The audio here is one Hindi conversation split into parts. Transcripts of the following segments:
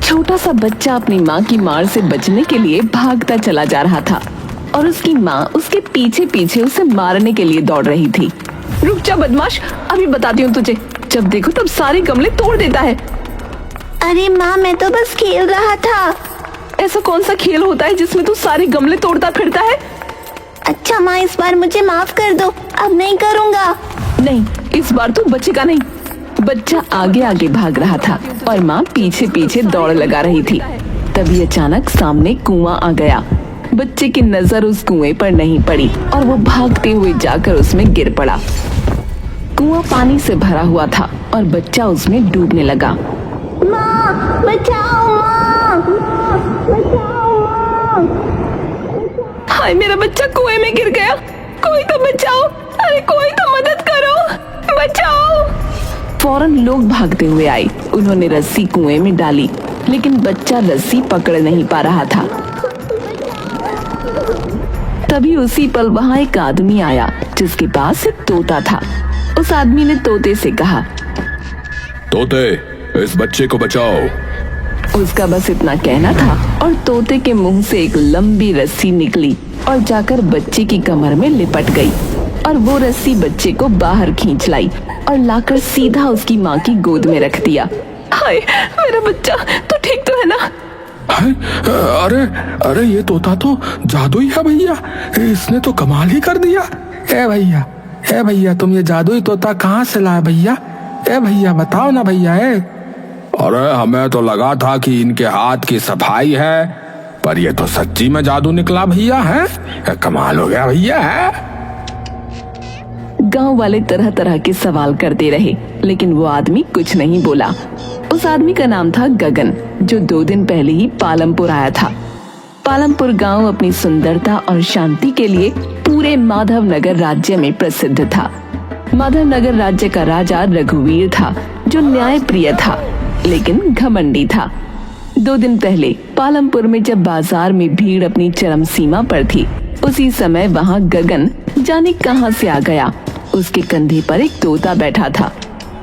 छोटा सा बच्चा अपनी माँ की मार से बचने के लिए भागता चला जा रहा था और उसकी माँ उसके पीछे पीछे उसे मारने के लिए दौड़ रही थी। रुक जा बदमाश, अभी बताती हूँ तुझे। जब देखो तब सारे गमले तोड़ देता है। अरे माँ, मैं तो बस खेल रहा था। ऐसा कौन सा खेल होता है जिसमें तू सारे गमले तोड़ता फिरता है? अच्छा माँ, इस बार मुझे माफ कर दो, अब नहीं करूँगा। नहीं, इस बार तू बचेगा नहीं। बच्चा आगे आगे भाग रहा था और माँ पीछे पीछे दौड़ लगा रही थी। तभी अचानक सामने कुआं आ गया। बच्चे की नजर उस कुएं पर नहीं पड़ी और वो भागते हुए जाकर उसमें गिर पड़ा। कुआं पानी से भरा हुआ था और बच्चा उसमें डूबने लगा। माँ बचाओ, माँ बचाओ, माँ। हाय, मेरा बच्चा कुएं में गिर गया। कोई तो बचाओ, अरे कोई तो मदद करो, बचाओ। फौरन लोग भागते हुए आए। उन्होंने रस्सी कुएं में डाली, लेकिन बच्चा रस्सी पकड़ नहीं पा रहा था। तभी उसी पल वहां एक आदमी आया जिसके पास एक तोता था। उस आदमी ने तोते से कहा, तोते, इस बच्चे को बचाओ। उसका बस इतना कहना था और तोते के मुंह से एक लंबी रस्सी निकली और जाकर बच्चे की कमर में लिपट गई और वो रस्सी बच्चे को बाहर खींच लाई और लाकर सीधा उसकी माँ की गोद में रख दिया। हाय, मेरा बच्चा, तो ठीक तो है ना? अरे अरे, ये तोता तो जादुई है भैया, इसने तो कमाल ही कर दिया। ए भैया, तुम ये जादुई तोता कहाँ से लाए भैया? ए भैया, बताओ ना भैया। अरे हमें तो लगा था कि इनके हाथ की सफाई है, पर ये तो सच्ची में जादू निकला भैया। है कमाल हो गया भैया। है गांव वाले तरह तरह के सवाल करते रहे, लेकिन वो आदमी कुछ नहीं बोला। उस आदमी का नाम था गगन, जो 2 दिन पहले ही पालमपुर आया था। पालमपुर गांव अपनी सुंदरता और शांति के लिए पूरे माधवनगर राज्य में प्रसिद्ध था। माधवनगर राज्य का राजा रघुवीर था, जो न्याय प्रिय था लेकिन घमंडी था। 2 दिन पहले पालमपुर में जब बाजार में भीड़ अपनी चरम सीमा पर थी, उसी समय वहाँ गगन जाने कहां से आ गया। उसके कंधे पर एक तोता बैठा था।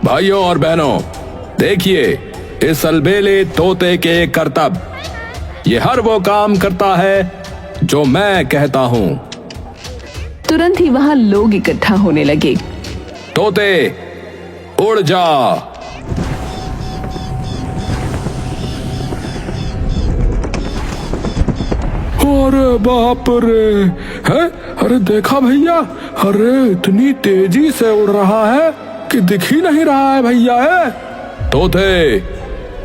भाइयों और बहनों, देखिए इस अलबेले तोते के करतब। ये हर वो काम करता है जो मैं कहता हूँ। तुरंत ही वहाँ लोग इकट्ठा होने लगे। तोते, उड़ जा। अरे बाप रे, है? अरे देखा भैया, अरे इतनी तेजी से उड़ रहा है कि दिख ही नहीं रहा है भैया। है तोते,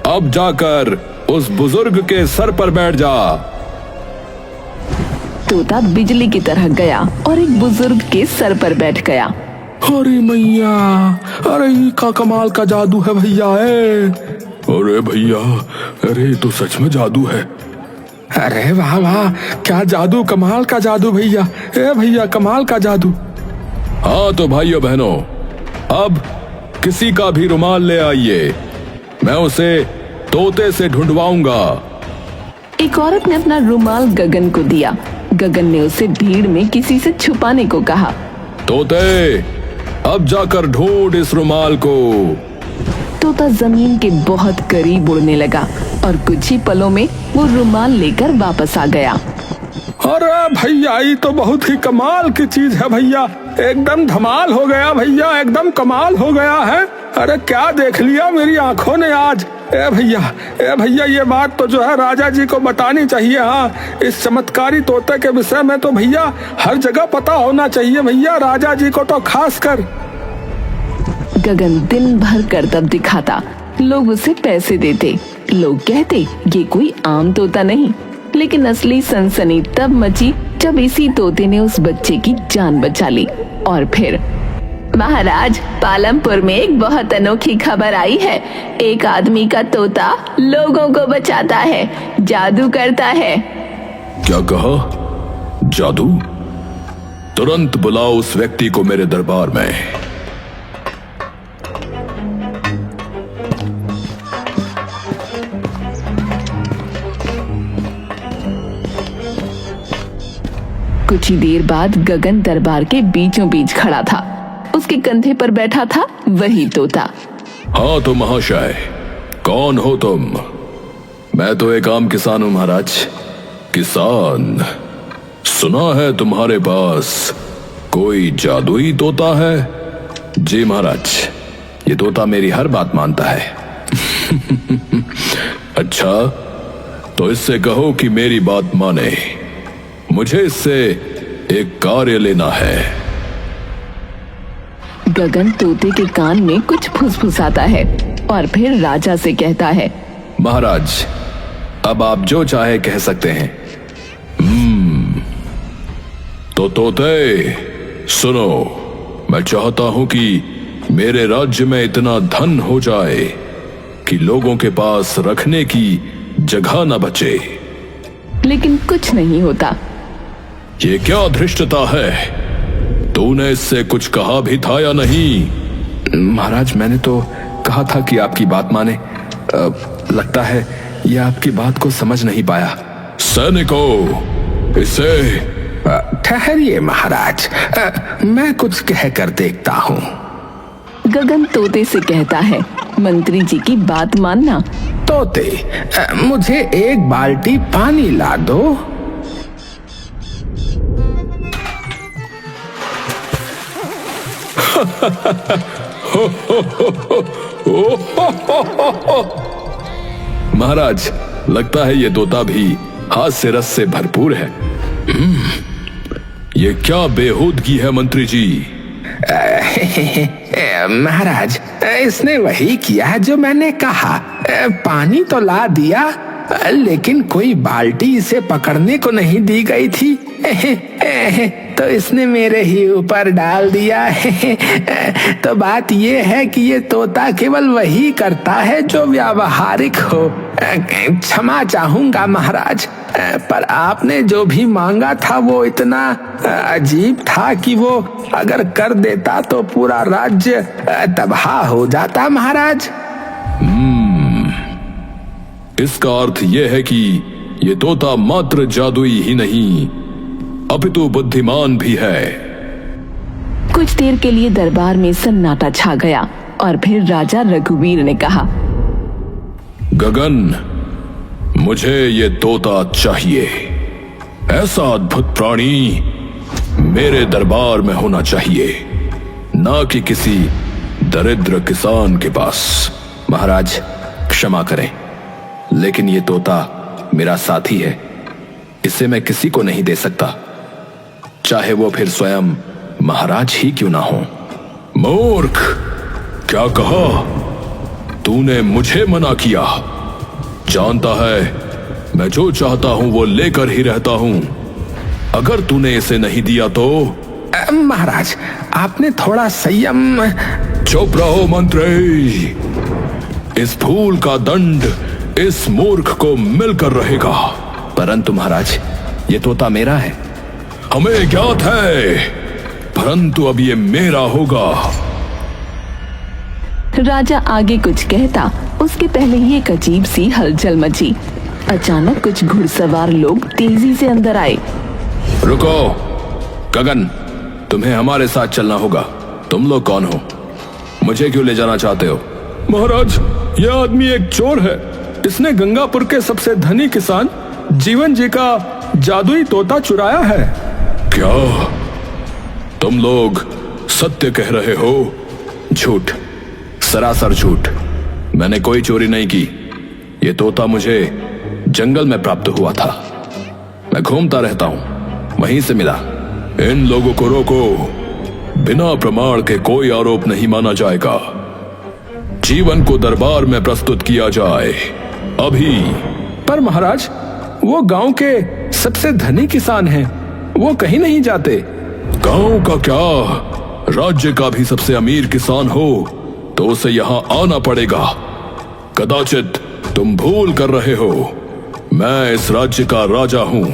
अब जाकर उस बुजुर्ग के सर पर बैठ जा। तोता बिजली की तरह गया और एक बुजुर्ग के सर पर बैठ गया। अरे मैया, अरे का कमाल का जादू है भैया। अरे भैया, अरे तो सच में जादू है। अरे वाह वाह, क्या जादू, कमाल का जादू भैया। भैया, कमाल का जादू। हाँ तो भाइयों बहनों, अब किसी का भी रुमाल ले आइए, मैं उसे तोते से ढूंढवाऊंगा। एक औरत ने अपना रुमाल गगन को दिया। गगन ने उसे भीड़ में किसी से छुपाने को कहा। तोते, अब जाकर ढूंढ इस रुमाल को। तोता जमीन के बहुत करीब उड़ने लगा और कुछ ही पलों में वो रुमाल लेकर वापस आ गया। अरे भैया, ये तो बहुत ही कमाल की चीज है भैया, एकदम धमाल हो गया भैया, एकदम कमाल हो गया है। अरे क्या देख लिया मेरी आंखों ने आज। ए भैया, ये बात तो जो है राजा जी को बतानी चाहिए। हाँ, इस चमत्कारी तोते के विषय में तो भैया हर जगह पता होना चाहिए भैया, राजा जी को तो खास कर। गगन दिन भर करतब दिखाता, लोग उसे पैसे देते। लोग कहते ये कोई आम तोता नहीं, लेकिन असली सनसनी तब मची जब इसी तोते ने उस बच्चे की जान बचा ली। और फिर, महाराज, पालमपुर में एक बहुत अनोखी खबर आई है। एक आदमी का तोता लोगों को बचाता है, जादू करता है। क्या कहा? जादू? तुरंत बुलाओ उस व्यक्ति को मेरे दरबार में। कुछ ही देर बाद गगन दरबार के बीचों बीच खड़ा था। उसके कंधे पर बैठा था वही तोता। हाँ तो महाशय, कौन हो तुम? मैं तो एक आम किसान हूं महाराज। किसान? सुना है तुम्हारे पास कोई जादुई तोता है? जी महाराज, ये तोता मेरी हर बात मानता है। अच्छा, तो इससे कहो कि मेरी बात माने। मुझे इससे एक कार्य लेना है। गगन तोते के कान में कुछ फुसफुसाता है और फिर राजा से कहता है, महाराज, अब आप जो चाहे कह सकते हैं। तो तोते सुनो, मैं चाहता हूं कि मेरे राज्य में इतना धन हो जाए कि लोगों के पास रखने की जगह न बचे। लेकिन कुछ नहीं होता। ये क्या धृष्टता है? तूने इससे कुछ कहा भी था या नहीं? महाराज, मैंने तो कहा था कि आपकी बात माने। लगता है ये आपकी बात को समझ नहीं पाया। सैनिकों, इसे ठहरिए महाराज, मैं कुछ कह कर देखता हूँ। गगन तोते से कहता है, मंत्री जी की बात मानना। तोते, मुझे एक बाल्टी पानी ला दो। महाराज, लगता है ये तोता भी हास्य रस से भरपूर है। ये क्या बेहूदगी है मंत्री जी? महाराज, इसने वही किया जो मैंने कहा। पानी तो ला दिया, लेकिन कोई बाल्टी इसे पकड़ने को नहीं दी गई थी, तो इसने मेरे ही ऊपर डाल दिया। तो बात ये है कि ये तोता केवल वही करता है जो व्यावहारिक हो। क्षमा चाहूंगा महाराज, पर आपने जो भी मांगा था वो इतना अजीब था कि वो अगर कर देता तो पूरा राज्य तबाह हो जाता महाराज। इसका अर्थ यह है कि ये तोता मात्र जादुई ही नहीं, अपितु बुद्धिमान भी है। कुछ देर के लिए दरबार में सन्नाटा छा गया और फिर राजा रघुवीर ने कहा, गगन, मुझे ये तोता चाहिए। ऐसा अद्भुत प्राणी मेरे दरबार में होना चाहिए, ना कि किसी दरिद्र किसान के पास। महाराज, क्षमा करें, लेकिन ये तोता मेरा साथी है। इसे मैं किसी को नहीं दे सकता, चाहे वो फिर स्वयं महाराज ही क्यों ना हो। मूर्ख, क्या कहा? तूने मुझे मना किया। जानता है मैं जो चाहता हूं वो लेकर ही रहता हूं। अगर तूने इसे नहीं दिया तो? महाराज, आपने थोड़ा संयम। चुप रहो मंत्री। इस फूल का दंड इस मूर्ख को मिलकर रहेगा। परंतु महाराज, ये तोता मेरा है। हमें ज्ञात है, परंतु अब ये मेरा होगा। राजा आगे कुछ कहता उसके पहले ही एक अजीब सी हलचल मची। अचानक कुछ घुड़सवार लोग तेजी से अंदर आए। रुको गगन, तुम्हें हमारे साथ चलना होगा। तुम लोग कौन हो? मुझे क्यों ले जाना चाहते हो? महाराज, यह आदमी एक चोर है। इसने गंगापुर के सबसे धनी किसान जीवन जी का जादुई तोता चुराया है। क्या तुम लोग सत्य कह रहे हो? झूठ, सरासर झूठ। मैंने कोई चोरी नहीं की। ये तोता मुझे जंगल में प्राप्त हुआ था। मैं घूमता रहता हूं, वहीं से मिला। इन लोगों को रोको। बिना प्रमाण के कोई आरोप नहीं माना जाएगा। जीवन को दरबार में प्रस्तुत किया जाए अभी। पर महाराज, वो गांव के सबसे धनी किसान हैं, वो कहीं नहीं जाते। गांव का क्या, राज्य का भी सबसे अमीर किसान हो तो उसे यहां आना पड़ेगा। कदाचित तुम भूल कर रहे हो, मैं इस राज्य का राजा हूं,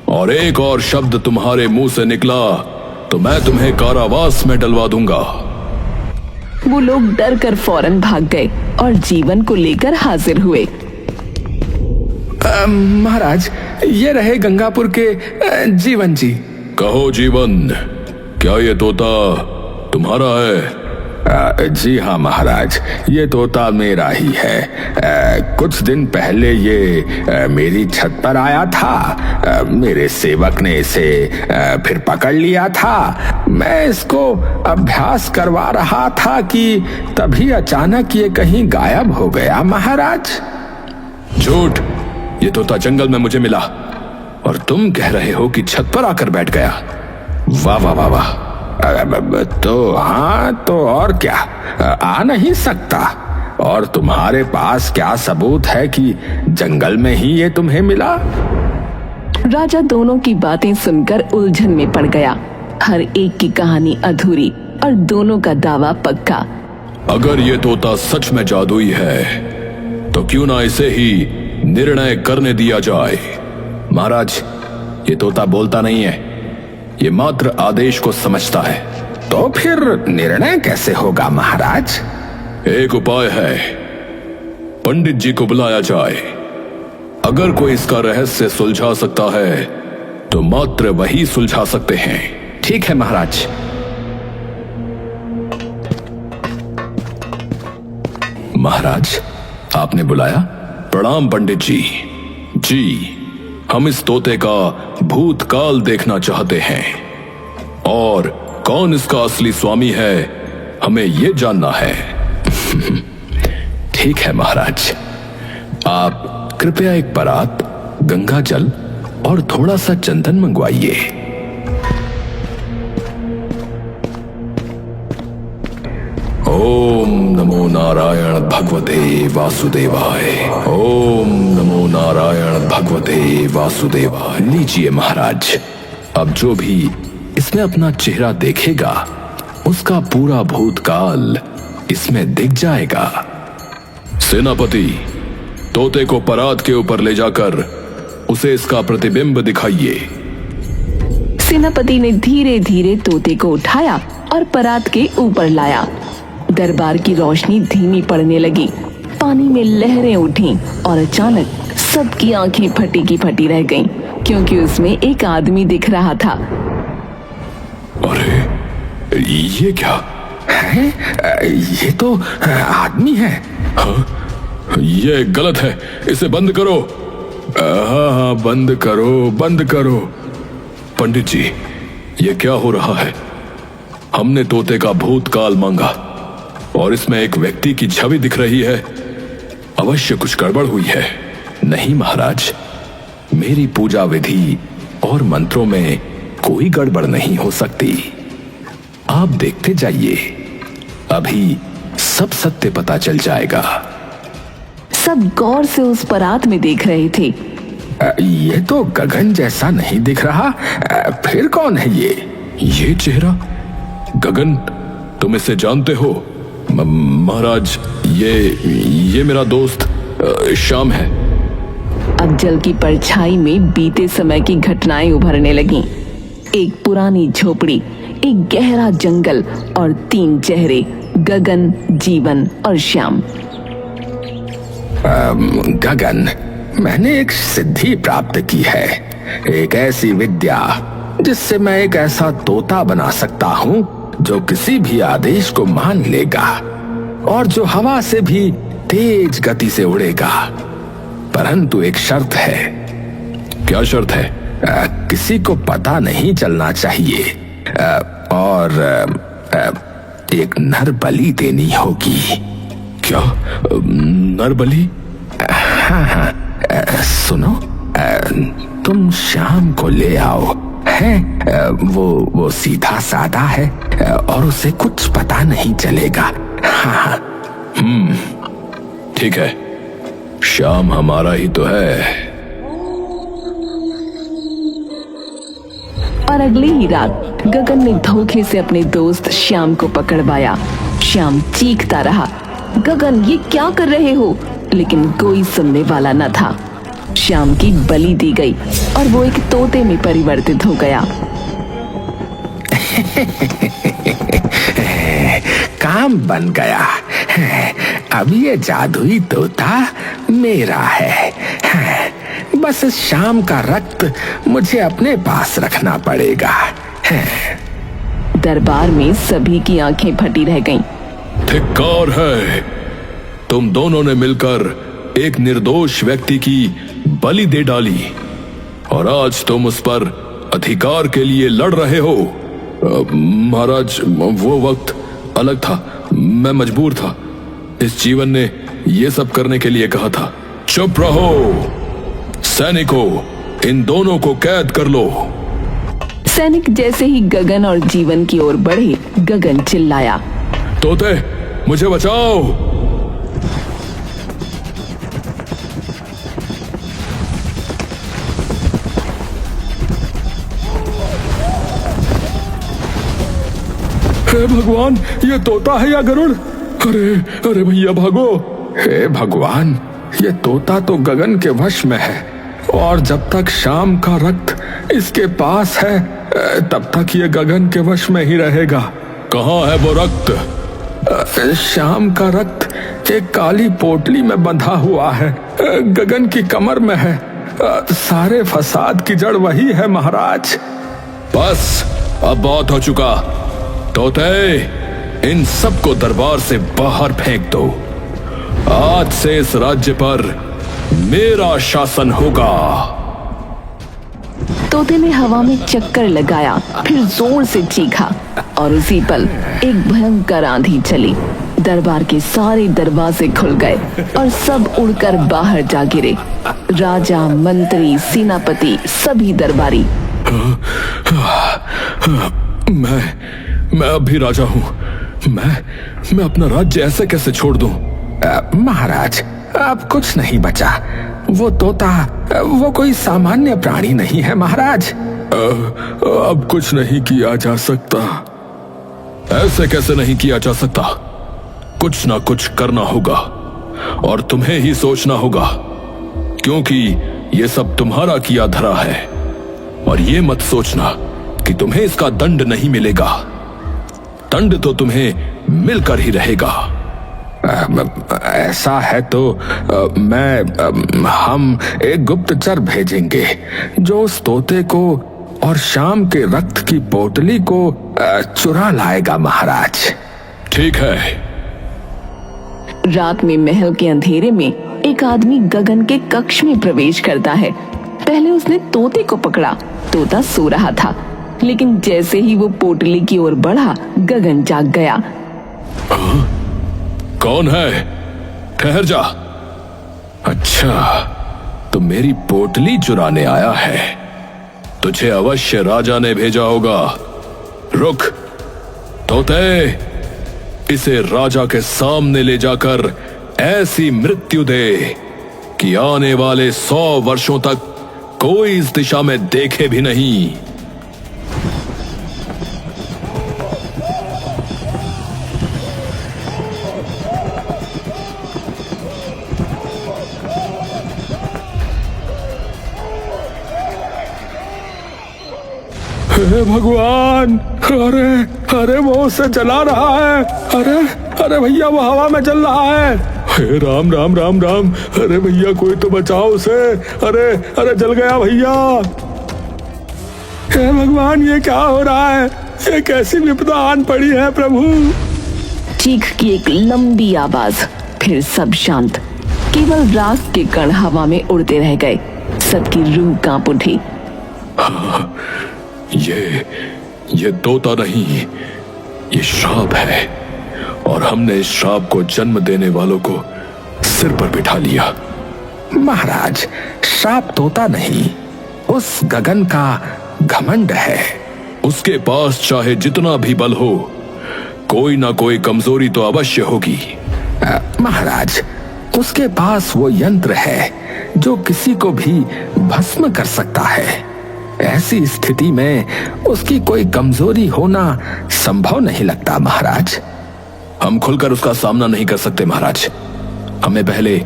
और एक और शब्द तुम्हारे मुंह से निकला तो मैं तुम्हें कारावास में डलवा दूंगा। वो लोग डर कर फौरन भाग गए और जीवन को लेकर हाजिर हुए। महाराज, ये रहे गंगापुर के जीवन जी। कहो जीवन, क्या ये तोता तुम्हारा है? जी हाँ महाराज, ये तोता मेरा ही है। कुछ दिन पहले ये मेरी छत पर आया था। मेरे सेवक ने इसे फिर पकड़ लिया था। मैं इसको अभ्यास करवा रहा था कि तभी अचानक ये कहीं गायब हो गया महाराज। झूठ, ये तोता जंगल में मुझे मिला और तुम कह रहे हो कि छत पर आकर बैठ गया। वाह वाह वाह वाह। तो हाँ, तो और क्या, आ नहीं सकता। और तुम्हारे पास क्या सबूत है कि जंगल में ही ये तुम्हें मिला? राजा दोनों की बातें सुनकर उलझन में पड़ गया। हर एक की कहानी अधूरी और दोनों का दावा पक्का। अगर ये तोता सच में जादुई है तो क्यों ना इसे ही निर्णय करने दिया जाए। महाराज, ये तोता बोलता नहीं है, ये मात्र आदेश को समझता है। तो फिर निर्णय कैसे होगा महाराज? एक उपाय है, पंडित जी को बुलाया जाए। अगर कोई इसका रहस्य सुलझा सकता है तो मात्र वही सुलझा सकते हैं। ठीक है महाराज। महाराज, आपने बुलाया? प्रणाम पंडित जी। जी, हम इस तोते का भूतकाल देखना चाहते हैं और कौन इसका असली स्वामी है हमें ये जानना है। ठीक है महाराज, आप कृपया एक परात, गंगा जल और थोड़ा सा चंदन मंगवाइए। ओम नमो नारायण भगवते वासुदेवाय। ओम नमो नारायण भगवते वासुदेवाय। लीजिए महाराज, अब जो भी इसमें अपना चेहरा देखेगा उसका पूरा भूतकाल इसमें दिख जाएगा। सेनापति, तोते को परात के ऊपर ले जाकर उसे इसका प्रतिबिंब दिखाइए। सेनापति ने धीरे धीरे तोते को उठाया और परात के ऊपर लाया। दरबार की रोशनी धीमी पड़ने लगी, पानी में लहरें उठी और अचानक सबकी आंखें फटी की फटी रह गईं, क्योंकि उसमें एक आदमी दिख रहा था। अरे ये क्या है? ये तो आदमी है। हाँ? ये गलत है, इसे बंद करो। हाँ, बंद करो, बंद करो। पंडित जी, ये क्या हो रहा है? हमने तोते का भूतकाल मांगा और इसमें एक व्यक्ति की छवि दिख रही है। अवश्य कुछ गड़बड़ हुई है। नहीं महाराज, मेरी पूजा विधि और मंत्रों में कोई गड़बड़ नहीं हो सकती। आप देखते जाइए, अभी सब सत्य पता चल जाएगा। सब गौर से उस परात में देख रहे थे। ये तो गगन जैसा नहीं दिख रहा। फिर कौन है ये? ये चेहरा गगन, तुम इसे जानते हो? महाराज, ये मेरा दोस्त श्याम है। अब जल की परछाई में बीते समय की घटनाएं उभरने लगीं। एक पुरानी झोपड़ी, एक गहरा जंगल और 3 चेहरे, गगन, जीवन और श्याम। गगन, मैंने एक सिद्धि प्राप्त की है, एक ऐसी विद्या जिससे मैं एक ऐसा तोता बना सकता हूँ जो किसी भी आदेश को मान लेगा और जो हवा से भी तेज गति से उड़ेगा। परंतु एक शर्त है। क्या शर्त है? किसी को पता नहीं चलना चाहिए और एक नर बलि देनी होगी। क्या नर बलि? हाँ, सुनो, तुम शाम को ले आओ। है वो सीधा साधा है और उसे कुछ पता नहीं चलेगा। हाँ। ठीक है, शाम हमारा ही तो है। और अगली ही रात गगन ने धोखे से अपने दोस्त श्याम को पकड़वाया। श्याम चीखता रहा, गगन ये क्या कर रहे हो? लेकिन कोई सुनने वाला न था। श्याम की बलि दी गई और वो एक तोते में परिवर्तित हो गया। काम बन गया। अब ये जादुई तोता मेरा है। बस शाम का रक्त मुझे अपने पास रखना पड़ेगा। दरबार में सभी की आंखें फटी रह गईं। धिक्कार है। तुम दोनों ने मिलकर एक निर्दोष व्यक्ति की बलि दे डाली और आज तुम उस पर अधिकार के लिए लड़ रहे हो। महाराज, वो वक्त अलग था, मैं मजबूर था। इस जीवन ने ये सब करने के लिए कहा था। चुप रहो सैनिकों, इन दोनों को कैद कर लो। सैनिक जैसे ही गगन और जीवन की ओर बढ़े, गगन चिल्लाया, तोते मुझे बचाओ। हे भगवान, ये तोता है या गरुड़? अरे अरे भैया भागो। हे भगवान, ये तोता तो गगन के वश में है और जब तक शाम का रक्त इसके पास है तब तक ये गगन के वश में ही रहेगा। कहाँ है वो रक्त? शाम का रक्त एक काली पोटली में बंधा हुआ है, गगन की कमर में है। सारे फसाद की जड़ वही है महाराज। बस, अब बहुत हो चुका। तोते, इन सबको दरबार से बाहर फेंक दो। आज से इस राज्य पर मेरा शासन होगा। तोते ने हवा में चक्कर लगाया, फिर जोर से चीखा और उसी पल एक भयंकर आंधी चली। दरबार के सारे दरवाजे खुल गए और सब उड़कर बाहर जा गिरे। राजा, मंत्री, सेनापति, सभी दरबारी। मैं अब भी राजा हूँ। मैं अपना राज्य ऐसे कैसे छोड़ दूं? महाराज, अब कुछ नहीं बचा। वो तोता वो कोई सामान्य प्राणी नहीं है महाराज। अब कुछ नहीं किया जा सकता। ऐसे कैसे नहीं किया जा सकता? कुछ ना कुछ करना होगा और तुम्हें ही सोचना होगा, क्योंकि ये सब तुम्हारा किया धरा है। और ये मत सोचना कि तुम्हें इसका दंड नहीं मिलेगा। दंड तो तुम्हें मिलकर ही रहेगा। ऐसा है तो हम एक गुप्तचर भेजेंगे जो उस तोते को और शाम के रक्त की पोटली को चुरा लाएगा महाराज। ठीक है। रात में महल के अंधेरे में एक आदमी गगन के कक्ष में प्रवेश करता है। पहले उसने तोते को पकड़ा। तोता सो रहा था, लेकिन जैसे ही वो पोटली की ओर बढ़ा, गगन जाग गया। कौन है? ठहर जा। अच्छा, तो मेरी पोटली चुराने आया है। तुझे अवश्य राजा ने भेजा होगा। रुक तोते, इसे राजा के सामने ले जाकर ऐसी मृत्यु दे कि आने वाले 100 वर्षों तक कोई इस दिशा में देखे भी नहीं। हे भगवान, अरे वो उसे जला रहा है। अरे भैया, वो हवा में जल रहा है। हे राम राम राम राम। अरे भैया, कोई तो बचाओ उसे। अरे जल गया भैया। हे भगवान, ये क्या हो रहा है? ये कैसी विपदा आन पड़ी है प्रभु। चीख की एक लंबी आवाज, फिर सब शांत। केवल राख के कण हवा में उड़ते रह गए। सबकी रूह कांप उठी। ये तोता नहीं, ये श्राप है और हमने इस श्राप को जन्म देने वालों को सिर पर बिठा लिया। महाराज, श्राप तोता नहीं, उस गगन का घमंड है। उसके पास चाहे जितना भी बल हो, कोई ना कोई कमजोरी तो अवश्य होगी। महाराज, उसके पास वो यंत्र है जो किसी को भी भस्म कर सकता है। ऐसी स्थिति में उसकी कोई कमजोरी होना संभव नहीं लगता महाराज। हम खुलकर उसका सामना नहीं कर सकते महाराज। हमें पहले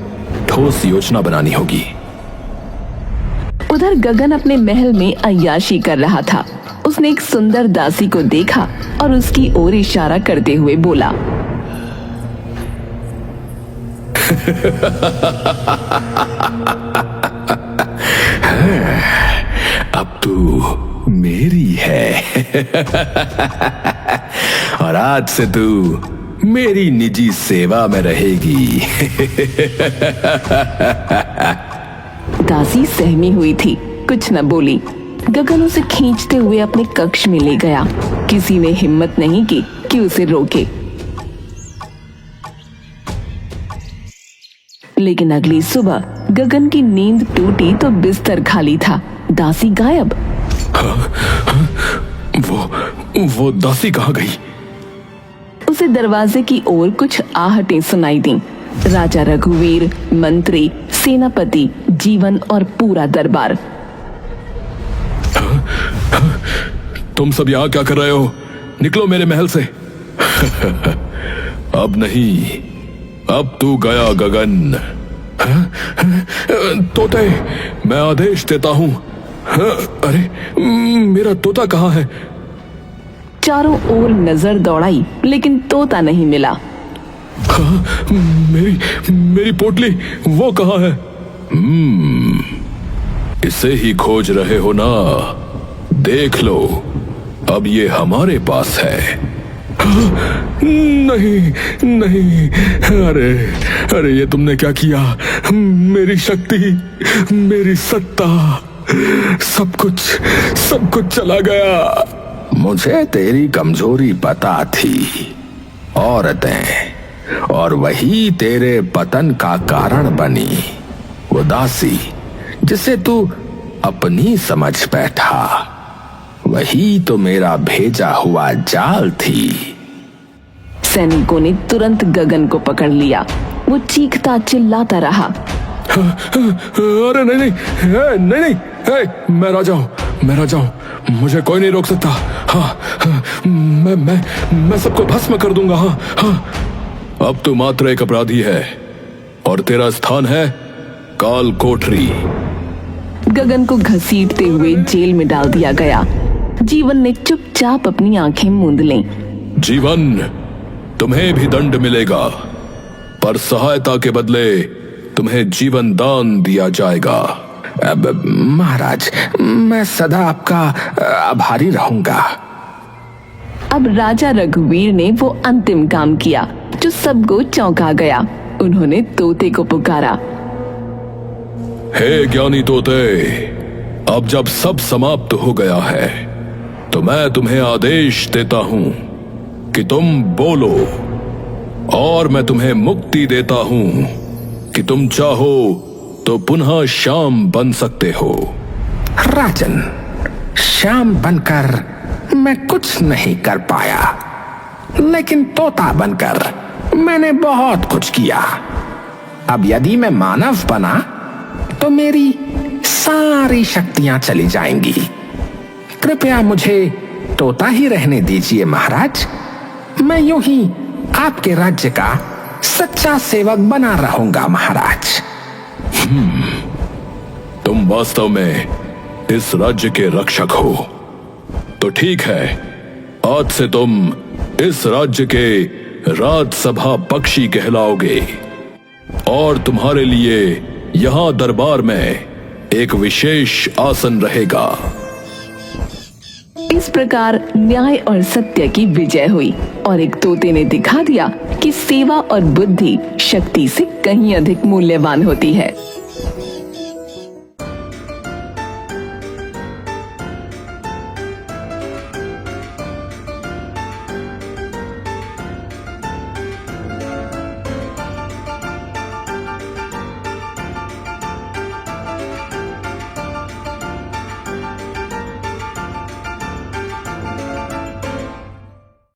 ठोस योजना बनानी होगी। उधर गगन अपने महल में अय्याशी कर रहा था। उसने एक सुंदर दासी को देखा और उसकी ओर इशारा करते हुए बोला, अब तू मेरी है और आज से तू मेरी निजी सेवा में रहेगी। दासी सहमी हुई थी, कुछ न बोली। गगन उसे खींचते हुए अपने कक्ष में ले गया। किसी ने हिम्मत नहीं की कि उसे रोके। लेकिन अगली सुबह गगन की नींद टूटी तो बिस्तर खाली था। दासी गायब। वो दासी कहाँ गई? उसे दरवाजे की ओर कुछ आहटें सुनाई दी। राजा रघुवीर, मंत्री, सेनापति, जीवन और पूरा दरबार। तुम सब यहाँ क्या कर रहे हो? निकलो मेरे महल से। अब नहीं, अब तू गया गगन। तोते, मैं आदेश देता हूं। अरे मेरा तोता कहाँ है? चारों ओर नजर दौड़ाई लेकिन तोता नहीं मिला। मेरी पोटली, वो कहाँ है? इसे ही खोज रहे हो ना? देख लो, अब ये हमारे पास है। नहीं नहीं, अरे ये तुमने क्या किया? मेरी शक्ति, मेरी सत्ता, सब कुछ चला गया। मुझे तेरी कमजोरी पता थी, औरतें, और वही तेरे पतन का कारण बनी। वो दासी जिसे तू अपनी समझ बैठा, वही तो मेरा भेजा हुआ जाल थी। सैनिकों ने तुरंत गगन को पकड़ लिया। वो चीखता चिल्लाता रहा। अरे नहीं, मैं राजा हूं, मुझे कोई नहीं रोक सकता। मैं सबको भस्म कर दूंगा। हाँ, अब तू मात्र एक अपराधी है और तेरा स्थान है काल कोठरी। गगन को घसीटते हुए जेल में डाल दिया गया। जीवन ने चुपचाप अपनी आंखें मूंद लीं। जीवन, तुम्हें भी दंड मिलेगा, पर सहायता के बदले तुम्हें जीवन दान दिया जाएगा। अब महाराज, मैं सदा आपका आभारी रहूंगा। अब राजा रघुवीर ने वो अंतिम काम किया जो सबको चौंका गया। उन्होंने तोते को पुकारा। हे ज्ञानी तोते, अब जब सब समाप्त हो गया है तो मैं तुम्हें आदेश देता हूं कि तुम बोलो, और मैं तुम्हें मुक्ति देता हूं कि तुम चाहो तो पुनः शाम बन सकते हो। राजन, शाम बनकर मैं कुछ नहीं कर पाया, लेकिन तोता बनकर मैंने बहुत कुछ किया। अब यदि मैं मानव बना तो मेरी सारी शक्तियां चली जाएंगी। कृपया मुझे तोता ही रहने दीजिए महाराज। मैं यूं ही आपके राज्य का सच्चा सेवक बना रहूंगा महाराज। तुम वास्तव में इस राज्य के रक्षक हो, तो ठीक है, आज से तुम इस राज्य के राजसभा पक्षी कहलाओगे, और तुम्हारे लिए यहां दरबार में एक विशेष आसन रहेगा। इस प्रकार न्याय और सत्य की विजय हुई और एक तोते ने दिखा दिया कि सेवा और बुद्धि शक्ति से कहीं अधिक मूल्यवान होती है।